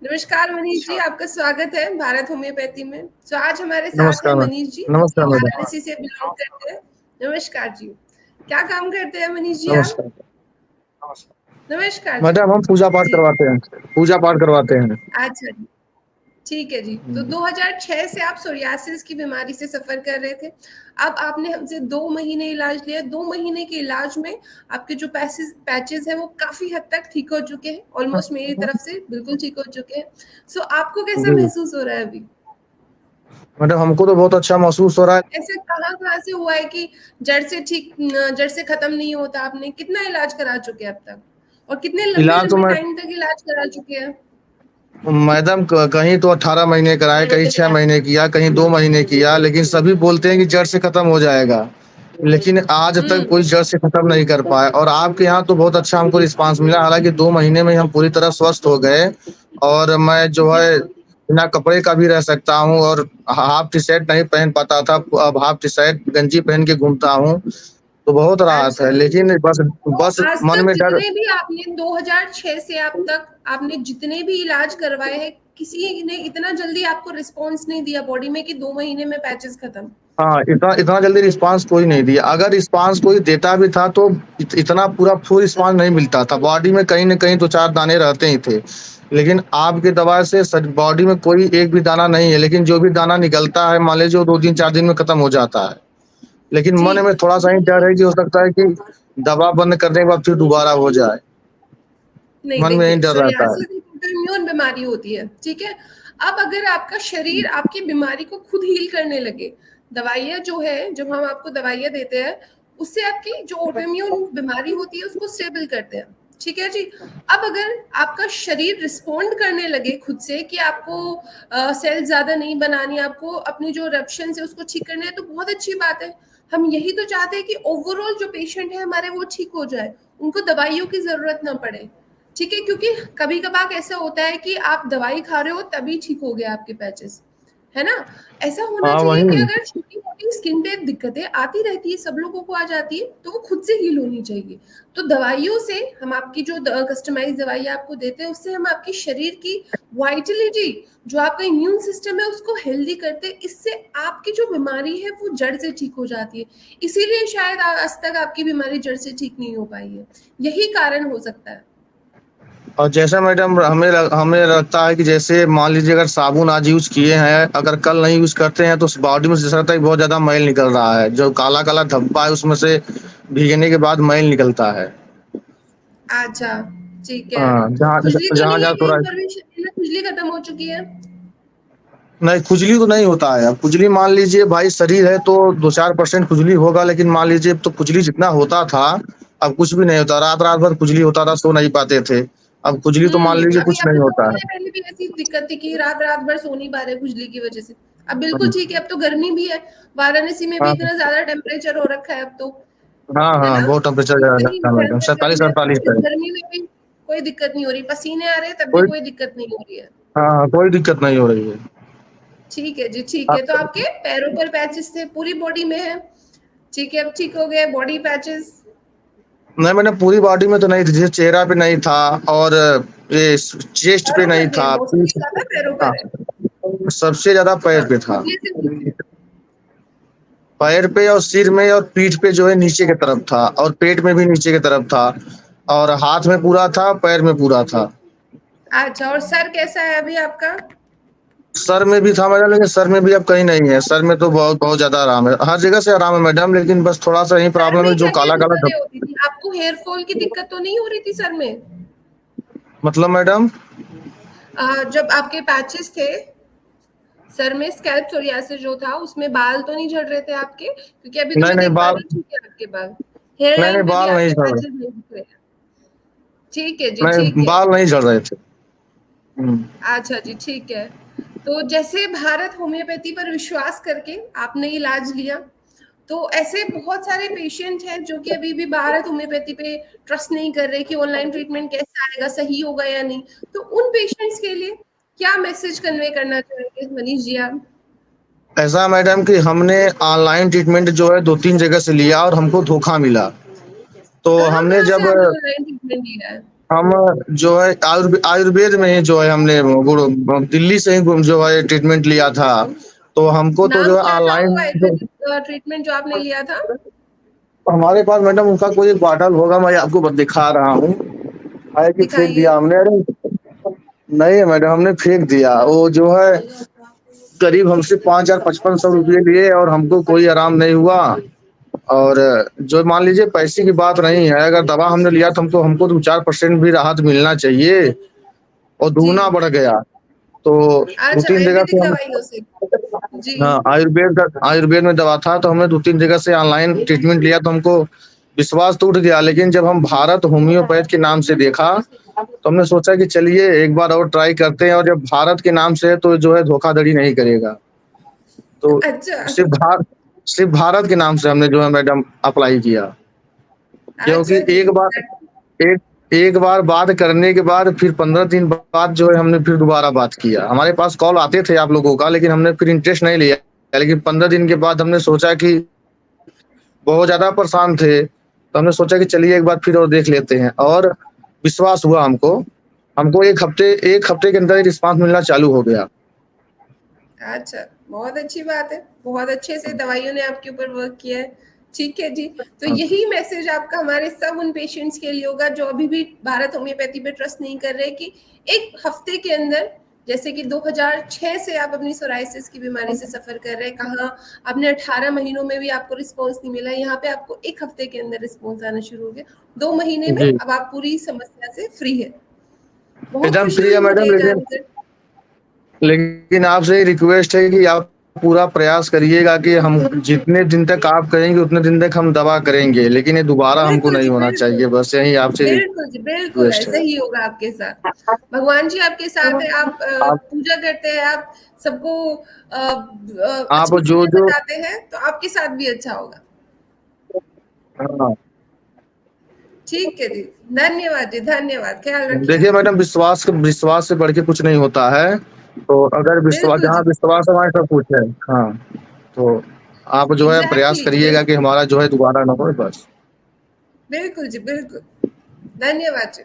नमस्कार मनीष जी, आपका स्वागत है भारत होम्योपैथी में। आज हमारे साथ है नमस्कार मैम। मनीष जी, जो कि नमस्कार मैडम। वाराणसी से बिलोंग करते हैं। नमस्कार जी। क्या काम करते हैं मनीष जी आप? नमस्कार नमस्कार जी। मैडम, हम पूजा पाठ जी, करवाते हैं। पूजा पाठ करवाते हैं। अच्छा जी। ठीक है जी। तो 2006 से आप सोरियासिस की बीमारी से सफर कर रहे थे। अब आपने हमसे 2 महीने इलाज लिया। 2 महीने के इलाज में आपके जो पैचेज़ हैं वो काफ़ी हद तक ठीक हो चुके हैं। ऑलमोस्ट मेरी तरफ से बिल्कुल ठीक हो चुके हैं। सो आपको कैसा जी महसूस हो रहा है अभी? मैडम, हमको तो बहुत अच्छा महसूस हो रहा है। ऐसे कहाँ-कहाँ से हुआ है कि जड़ से खत्म नहीं होता? आपने कितना इलाज करा चुके हैं अब तक? और कितने इलाज तो लंबे-लंबे मैं टाइम तक इलाज करा चुके हैं? मैडम कहीं तो 18 महीने कराए, कहीं 6 महीने किया, कहीं 2 महीने किया, लेकिन सभी बोलते हैं कि जड़ से खत्म हो जाएगा। लेकिन आज तक हुँ, कोई जड़ से खत्म नहीं कर पाया और आपके यहाँ तो बहुत अच्छा हमको रिस्पांस मिला। हालाँकि 2 महीने में ही हम पूरी तरह स्वस्थ हो गए और मैं जो जी, है बिना कपड़े का भी रह सकता हूँ और हाफ टी-शर्ट नहीं पहन पाता था, अब हाफ टी-शर्ट, गंजी पहन के घूमता हूँ, तो बहुत राहत अच्छा। है। लेकिन बस तो बस आज मन तक में डर। जितने भी आपने 2006 से अब तक आपने जितने भी इलाज करवाए हैं, किसी ने इतना जल्दी आपको रिस्पॉन्स नहीं दिया बॉडी में कि 2 महीने में पैचेज़ खत्म? हाँ, इतना इतना जल्दी रिस्पॉन्स कोई नहीं दिया। अगर रिस्पॉन्स कोई देता भी था तो इतना पूरा फुल रिस्पॉन्स नहीं मिलता था। बॉडी में कहीं न कहीं 2-4 दाने रहते ही थे। लेकिन आपकी दवा से बॉडी में कोई एक भी दाना नहीं है, लेकिन जो भी दाना निकलता है मान लीजिए वो 2 दिन 4 दिन में खत्म हो जाता है। लेकिन जी, मन में थोड़ा-सा ही डर है कि हो सकता है कि दवा बंद करने के बाद फिर दोबारा हो जाए। नहीं मन में यही देखिए, डर रहता है। सोरियासिस एक ऑटोइम्यून बीमारी होती है, ठीक है? अब अगर आपका शरीर आपकी बीमारी को खुद हील करने लगे, दवाइयाँ जो है, जब हम आपको दवाइयाँ देते हैं, उससे आपकी जो ऑटोइम्यून बीमारी होती है, उसको स्टेबल करते हैं, ठीक है जी? अब अगर आपका शरीर रिस्पॉन्ड करने लगे खुद से कि आपको सेल्स ज़्यादा नहीं बनानी, आपको अपनी जो इरप्शंस है, उसको ठीक करना है, तो बहुत अच्छी बात है। हम यही तो चाहते हैं कि ओवरऑल जो पेशेंट है हमारे, वो ठीक हो जाए, उनको दवाइयों की ज़रूरत ना पड़े। ठीक है, क्योंकि कभी-कभार ऐसा होता है कि आप दवाई खा रहे हो तभी ठीक हो गया आपके पैचेस, है ना? ऐसा होना हाँ, चाहिए कि वही। अगर छोटी-मोटी स्किन पे दिक्कतें आती रहती है, सब लोगों को आ जाती है, तो वो खुद से हील होनी चाहिए। तो दवाइयों से हम आपकी जो कस्टमाइज़ दवाइयाँ आपको देते हैं, उससे हम आपके शरीर की वाइटलिटी, जो आपका इम्यून सिस्टम है, उसको हेल्दी करते हैं। इससे आपकी जो बीमारी है, वो जड़ से ठीक हो जाती है। इसीलिए शायद आज तक आपकी बीमारी जड़ से ठीक नहीं हो पाई है। यही कारण हो सकता है। और जैसे मैडम हमें लगता है कि जैसे मान लीजिए अगर साबुन आज यूज़ किए हैं, अगर कल नहीं यूज़ करते हैं तो उस बॉडी में जैसा लगता है कि बहुत ज़्यादा मैल निकल रहा है। जो काला-काला धब्बा है उसमें से भीगने के बाद मैल निकलता है। अच्छा, ठीक है। हाँ, जहाँ ज खुजली तो नहीं है जहाँ-जहाँ कहीं थोड़ा पर भी? शरीर में खुजली खत्म हो चुकी है? नहीं, खुजली तो नहीं होता है। अब खुजली मान लीजिए भाई शरीर है तो 2-4% खुजली होगा, लेकिन मान लीजिए तो खुजली जितना होता था, अब कुछ भी नहीं होता। रात-रात भर खुजली होता था, सो नहीं पाते थे। अब खुजली तो मान लीजिए अभी कुछ अभी नहीं 2 होता महीने है। पहले भी ऐसी दिक्कत थी कि रात-रात भर सो नहीं पा रहे खुजली की वजह से। अब बिल्कुल ठीक है, अब तो गर्मी भी है। वाराणसी में भी हाँ, इतना ज़्यादा टेम्परेचर हो रखा है अब तो, हाँ, है हाँ, ना? बहुत टेम्परेचर इतनी ज़्यादा है मैडम, भयंकर गर्मी है, तो 47-48 इस है। गर्मी में भी कोई दिक्कत नहीं हो रही। पसीने आ रहे हैं, तब भी कोई कोई दिक्कत नहीं हो रही है। हाँ, हाँ, कोई दिक्कत नहीं हो रही है। ठीक है जी, ठीक है। तो आपके पैरों पर पैचेज़ थे, पूरी बॉडी में है? ठीक है, अब ठीक हो गए बॉडी पैचेज़? नहीं मैंने पूरी बॉडी में तो नहीं थी, जैसे चेहरा पे नहीं था और ये चेस्ट पे पैरों नहीं पर थे, था। मोस्टली ज़्यादा पैरों हाँ, पर है। सबसे ज़्यादा पैर हाँ, पे था। खुजली से हुई थी। पैर पे और सिर में और पीठ पे जो है नीचे की तरफ था और पेट में भी नीचे की तरफ था और हाथ में पूरा था, पैर में पूरा था। अच्छा, और सर कैसा है अभी आपका? सर में भी था मैडम, लेकिन सर में भी अब कहीं नहीं है। सर में तो बहुत बहुत ज़्यादा आराम है। हर जगह से आराम है मैडम, लेकिन बस थोड़ा-सा यही सर प्रॉब्लम में है जो क्या-क्या काला-काला दिक्कतें धब होती थी? आपको हेयर फॉल की दिक्कत तो नहीं हो रही थी सर में? मतलब मैडम? जब आपके पैचेस थे सर में, स्कैल्प सोरियासिस जो था, उसमें बाल तो नहीं झड़ रहे थे आपके? क्योंकि अभी तो नहीं, मैं नहीं देख पा बाल रही हूँ ठीक है आपके बाल। हेयर नहीं, नहीं लाइन पे भी बाल नहीं आपके झड़ रहे। पैचेस नहीं दिख रहे हैं। ठीक है जी, ठीक नहीं, है। बाल नहीं झड़ रहे थे। हुँ। अच्छा जी, ठीक है। तो जैसे भारत होम्योपैथी पर विश्वास करके आपने इलाज लिया, तो ऐसे बहुत सारे पेशेंट हैं जो कि अभी भी भारत होम्योपैथी पे ट्रस्ट नहीं कर रहे कि ऑनलाइन ट्रीटमेंट कैसा आएगा, सही होगा या नहीं। तो उन पेशेंट्स के लिए क्या मैसेज कन्वे करना चाहेंगे मनीष जी आप? ऐसा मैडम कि हमने ऑनलाइन ट्रीटमेंट जो है 2-3 जगह से लिया और हमको धोखा मिला। तो हमने कहाँ-कहाँ से जब आपने ऑनलाइन ट्रीटमेंट लिया है? हम जो है आयुर्वेद में ही जो है हमने दिल्ली से ही जो है ट्रीटमेंट लिया था, तो हमको तो नाम जो है क्या था वो ऑनलाइन आयुर्वेदिक ट्रीटमेंट जो आपने लिया था? हमारे पास मैडम उनका कोई एक बॉटल होगा, मैं आपको दिखा रहा हूँ। है कि फेंक दिखाइए। दिया हमने? अरे नहीं मैडम, हमने फेंक दिया। वो जो है करीब हमसे 5,000-5500 रुपये लिए और हमको कोई आराम नहीं हुआ। और जो मान लीजिए पैसे की बात नहीं है, अगर दवा हमने लिया तो हमको 2-4% भी राहत मिलना चाहिए, और जी। दुगना बढ़ गया। तो दो अच्छा, तीन जगह आयुर्वेदिक से हम दवाइयों से। जी। हाँ, आयुर्वेद में दवा था, तो हमने 2-3 जगह से ऑनलाइन ट्रीटमेंट लिया, तो हमको विश्वास तो उठ गया। लेकिन जब हम भारत होम्योपैथ के नाम से देखा, तो हमने सोचा कि चलिए एक बार और ट्राई करते हैं, और जब भारत के नाम से है तो जो है धोखाधड़ी नहीं करेगा। तो अच्छा। सिर्फ भारत के नाम से हमने जो है मैडम अप्लाई किया। क्योंकि अच्छा जी। एक एक बार बात करने के बाद फिर 15 दिन बाद जो है हमने फिर दोबारा बात किया। हमारे पास कॉल आते थे आप लोगों का, लेकिन हमने फिर इंटरेस्ट नहीं लिया। लेकिन 15 दिन के बाद हमने सोचा कि बहुत ज़्यादा परेशान थे, तो हमने सोचा कि चलिए एक बार फिर और देख लेते हैं, और विश्वास हुआ हमको। हमको 1 हफ्ते के अंदर ही रिस्पॉन्स मिलना चालू हो गया। अच्छा, बहुत अच्छी बात है। बहुत अच्छे से दवाइयों ने आपके ऊपर वर्क किया है। ठीक है जी। तो हाँ, यही मैसेज आपका हमारे सब उन पेशेंट्स के लिए होगा जो अभी भी भारत होम्योपैथी पे ट्रस्ट नहीं कर रहे, कि 1 हफ्ते के अंदर, जैसे कि 2006 से आप अपनी सोराइसिस की बीमारी से सफ़र कर रहे हैं, कहाँ आपने 18 महीनों में भी आपको रिस्पॉन्स नहीं मिला, यहाँ पे आपको 1 हफ्ते के अंदर रिस्पॉन्स आना शुरू हो गया। 2 महीने में जी, अब आप पूरी समस्या से फ्री है। बहुत एकदम खुशी फ्री हुई है मुझे मैडम। ये लेकिन जानकर। लेकिन आपसे रिक्वेस्ट है कि आप पूरा प्रयास करिएगा कि हम जितने दिन तक आप करेंगे उतने दिन तक हम दवा करेंगे, लेकिन ये दोबारा हमको बिल्कुल नहीं जी, होना बिल्कुल। चाहिए। बस यही आपसे बिल्कुल जी, बिल्कुल रिक्वेस्ट है। ऐसा ही होगा आपके साथ। भगवान जी आपके साथ है, आप आप पूजा करते हैं, आप सबको आप अच्छी जो चीज़ें जो बताते हैं, तो आपके साथ भी अच्छा होगा। हाँ, ठीक है जी, धन्यवाद जी, धन्यवाद। ख़्याल रखिए देखिए आप। मैडम, विश्वास से बढ़ के कुछ नहीं होता है। तो अगर बिल्कुल जहाँ जी, विश्वास है वहाँ सब कुछ है। हाँ, तो आप जो है प्रयास एग्ज़ैक्टली, करिएगा कि बिल्कुल। हमारा जो है दोबारा ना हो बस। बिल्कुल जी, बिल्कुल। धन्यवाद जी।